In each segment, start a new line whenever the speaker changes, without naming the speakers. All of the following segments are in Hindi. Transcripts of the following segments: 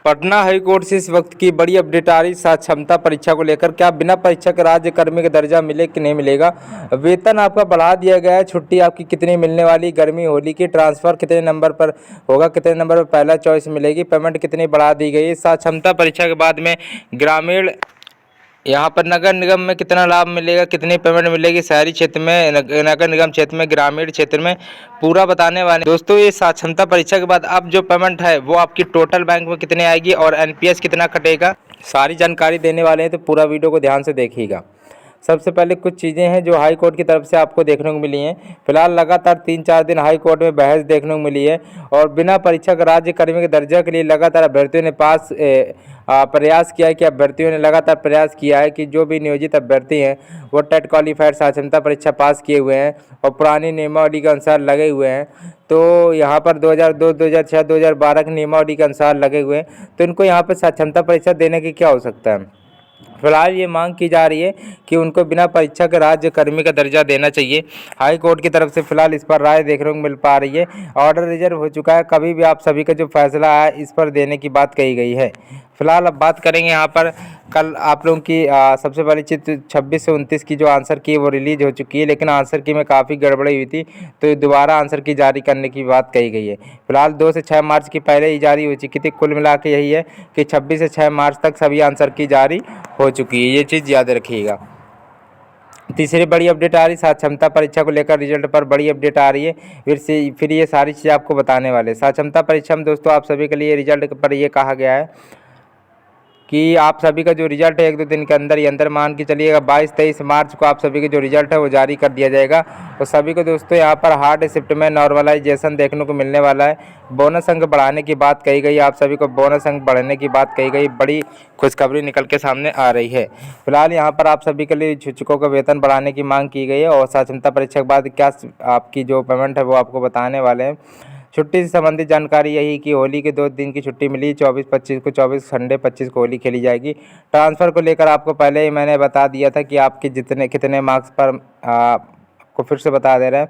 पटना हाई कोर्ट से इस वक्त की बड़ी अपडेट आ रही सात क्षमता परीक्षा को लेकर। क्या बिना परीक्षा के राज्य कर्मी का दर्जा मिले कि नहीं मिलेगा? वेतन आपका बढ़ा दिया गया है। छुट्टी आपकी कितनी मिलने वाली? गर्मी होली की ट्रांसफर कितने नंबर पर होगा? कितने नंबर पर पहला चॉइस मिलेगी? पेमेंट कितनी बढ़ा दी गई है? सात क्षमता परीक्षा के बाद में ग्रामीण यहाँ पर नगर निगम में कितना लाभ मिलेगा? कितनी पेमेंट मिलेगी? शहरी क्षेत्र में, नगर निगम क्षेत्र में, ग्रामीण क्षेत्र में, पूरा बताने वाले दोस्तों। ये साक्षरता परीक्षा के बाद अब जो पेमेंट है वो आपकी टोटल बैंक में कितने आएगी और एनपीएस कितना कटेगा, सारी जानकारी देने वाले हैं, तो पूरा वीडियो को ध्यान से देखिएगा। सबसे पहले कुछ चीज़ें हैं जो हाई कोर्ट की तरफ से आपको देखने को मिली हैं। फिलहाल लगातार 3-4 दिन हाई कोर्ट में बहस देखने को मिली है और बिना परीक्षा के राज्य कर्मी के दर्जा के लिए लगातार अभ्यर्थियों ने प्रयास किया है कि अभ्यर्थियों ने लगातार प्रयास किया है कि जो भी नियोजित अभ्यर्थी हैं वो टेट क्वालिफाइड साक्षरता परीक्षा पास किए हुए हैं और पुरानी नियमावली के अनुसार लगे हुए हैं। तो यहाँ पर 2002, 2006, 2012 के नियमावली के अनुसार लगे हुए हैं, तो इनको यहाँ पर साक्षरता परीक्षा देने की क्या हो सकता है। फिलहाल ये मांग की जा रही है कि उनको बिना परीक्षा के राज्य कर्मी का दर्जा देना चाहिए। हाई कोर्ट की तरफ से फिलहाल इस पर राय देखने को मिल पा रही है। ऑर्डर रिजर्व हो चुका है। कभी भी आप सभी का जो फैसला है इस पर देने की बात कही गई है। फिलहाल अब बात करेंगे यहाँ पर कल आप लोगों की सबसे पहली चीज 26 से 29 की जो आंसर की वो रिलीज हो चुकी है, लेकिन आंसर की में काफ़ी गड़बड़ी हुई थी, तो दोबारा आंसर की जारी करने की बात कही गई है। फिलहाल 2 से 6 मार्च की पहले ही जारी हो चुकी थी। कुल मिला के यही है कि 26 से 6 मार्च तक सभी आंसर की जारी हो चुकी है। ये चीज़ याद रखिएगा। तीसरी बड़ी अपडेट आ रही सात क्षमता परीक्षा को लेकर रिजल्ट पर बड़ी अपडेट आ रही है। फिर ये सारी चीज़ें आपको बताने वाले। सात क्षमता परीक्षा में दोस्तों आप सभी के लिए रिजल्ट पर ये कहा गया है कि आप सभी का जो रिजल्ट है 1-2 दिन के अंदर ही अंदर मान के चलिएगा 22-23 मार्च को आप सभी के जो रिजल्ट है वो जारी कर दिया जाएगा। तो सभी को दोस्तों यहाँ पर हार्ड शिफ्ट में नॉर्मलाइजेशन देखने को मिलने वाला है। बोनस अंक बढ़ाने की बात कही गई। आप सभी को बोनस अंक बढ़ाने की बात कही गई। बड़ी खुशखबरी निकल के सामने आ रही है। फिलहाल यहाँ पर आप सभी के लिए शिक्षकों का वेतन बढ़ाने की मांग की गई है और सात क्षमता परीक्षा के बाद क्या आपकी जो पेमेंट है वो आपको बताने वाले हैं। छुट्टी से संबंधित जानकारी यही कि होली के 2 दिन की छुट्टी मिली, 24-25 को, 24 संडे, 25 को होली खेली जाएगी। ट्रांसफ़र को लेकर आपको पहले ही मैंने बता दिया था कि आपके कितने मार्क्स पर आपको फिर से बता दे रहे हैं।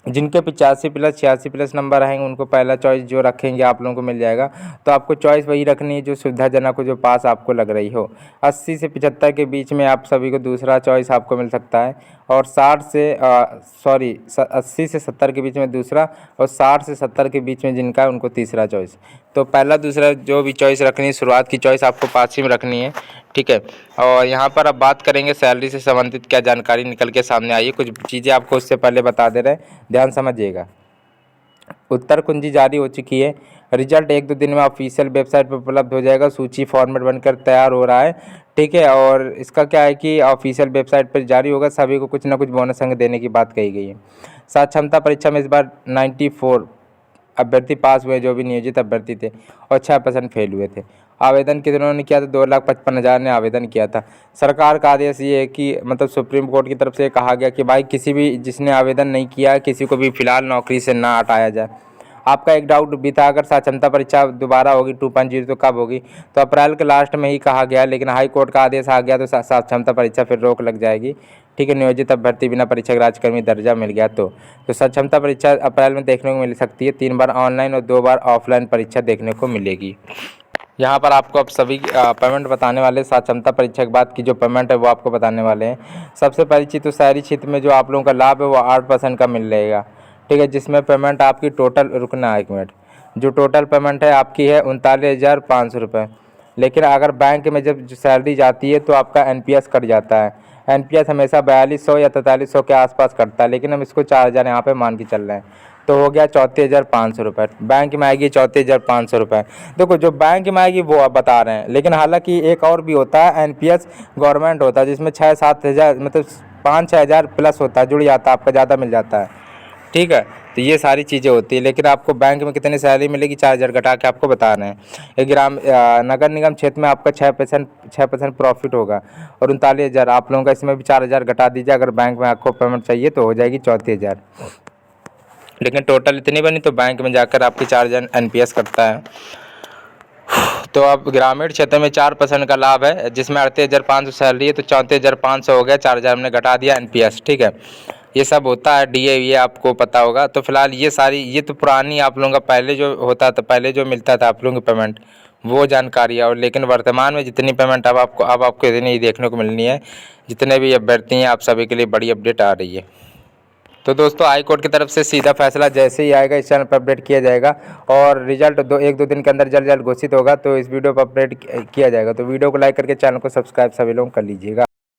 जिनके 85+ 86+ नंबर रहेंगे उनको पहला चॉइस जो रखेंगे आप लोगों को मिल जाएगा। तो आपको चॉइस वही रखनी है जो सुविधाजनक हो, जो पास आपको लग रही हो। 80 से 75 के बीच में आप सभी को दूसरा चॉइस आपको मिल सकता है और 80 से 70 के बीच में दूसरा और 60 से 70 के बीच में जिनका है उनको तीसरा चॉइस। तो पहला दूसरा जो भी चॉइस रखनी है, शुरुआत की चॉइस आपको 5 ही में रखनी है, ठीक है। और यहाँ पर अब बात करेंगे सैलरी से संबंधित क्या जानकारी निकल के सामने आई है। कुछ चीज़ें आपको उससे पहले बता दे रहे हैं, ध्यान समझिएगा। उत्तर कुंजी जारी हो चुकी है। रिजल्ट 1-2 दिन में ऑफिशियल वेबसाइट पर उपलब्ध हो जाएगा। सूची फॉर्मेट बनकर तैयार हो रहा है, ठीक है। और इसका क्या है कि ऑफिशियल वेबसाइट पर जारी होगा। सभी को कुछ ना कुछ बोनस अंक देने की बात कही गई है। सात क्षमता परीक्षा में इस बार 94 अभ्यर्थी पास हुए जो भी नियोजित अभ्यर्थी थे और 6% फेल हुए थे। आवेदन कितनों ने किया था? 2,55,000 ने आवेदन किया था। सरकार का आदेश ये है कि मतलब सुप्रीम कोर्ट की तरफ से कहा गया कि भाई किसी भी जिसने आवेदन नहीं किया किसी को भी फिलहाल नौकरी से ना हटाया जाए। आपका एक डाउट भी था अगर सात क्षमता परीक्षा दोबारा होगी 2.0 तो कब होगी? तो अप्रैल के लास्ट में ही कहा गया, लेकिन हाई कोर्ट का आदेश आ गया तो सात क्षमता परीक्षा फिर रोक लग जाएगी, ठीक है। नियोजित अभ्यर्थी बिना परीक्षा के राज्यकर्मी दर्जा मिल गया तो सात क्षमता परीक्षा अप्रैल में देखने को मिल सकती है। 3 बार ऑनलाइन और 2 बार ऑफलाइन परीक्षा देखने को मिलेगी। यहाँ पर आपको अब सभी पेमेंट बताने वाले। सात क्षमता परीक्षा के बाद की जो पेमेंट है वो आपको बताने वाले हैं। सबसे पहली चीज़ तो शहरी क्षेत्र में जो आप लोगों का लाभ है वो 8% का मिल रहेगा, ठीक है। जिसमें पेमेंट आपकी टोटल, रुकना 1 मिनट, जो टोटल पेमेंट है आपकी है 39,500 रुपये। लेकिन अगर बैंक में जब सैलरी जाती है तो आपका एनपीएस कट जाता है। एनपीएस हमेशा 4200 या 4300 के आसपास कटता है, लेकिन हम इसको 4,000 यहाँ पे मान के चल रहे हैं, तो हो गया 34,500 रुपये। बैंक में आएगी 34,500 रुपये। देखो जो बैंक में आएगी वो आप बता रहे हैं, लेकिन हालांकि एक और भी होता है एनपीएस गवर्नमेंट होता है जिसमें 6-7 हज़ार मतलब 5-6 हज़ार प्लस होता है, जुड़ जाता है, आपका ज़्यादा मिल जाता है, ठीक है। तो ये सारी चीज़ें होती है, लेकिन आपको बैंक में कितनी सैलरी मिलेगी 4,000 घटा के आपको बता रहे हैं। नगर निगम क्षेत्र में आपका 6% प्रॉफिट होगा और 39,000 आप लोगों का, इसमें भी 4,000 घटा दीजिए। अगर बैंक में आपको पेमेंट चाहिए तो हो जाएगी 34,000, लेकिन टोटल इतनी बनी तो बैंक में जाकर आपकी 4,000 एनपीएस कटता है। तो अब ग्रामीण क्षेत्र में 4% का लाभ है जिसमें 38,500 सैलरी है, तो 34,500 हो गया, 4,000 हमने घटा दिया एनपीएस, ठीक है। ये सब होता है, डीए ये आपको पता होगा। तो फिलहाल ये तो पुरानी आप लोगों का पहले जो होता था, पहले जो मिलता था आप लोगों की पेमेंट, वो जानकारी है। और लेकिन वर्तमान में जितनी पेमेंट अब आपको इतनी ही देखने को मिलनी है। जितने भी अभ्यर्थी हैं आप सभी के लिए बड़ी अपडेट आ रही है। तो दोस्तों हाई कोर्ट की तरफ से सीधा फैसला जैसे ही आएगा इस चैनल पर अपडेट किया जाएगा और रिजल्ट 1-2 दिन के अंदर जल्द घोषित होगा, तो इस वीडियो पर अपडेट किया जाएगा। तो वीडियो को लाइक करके चैनल को सब्सक्राइब सभी लोग कर लीजिएगा।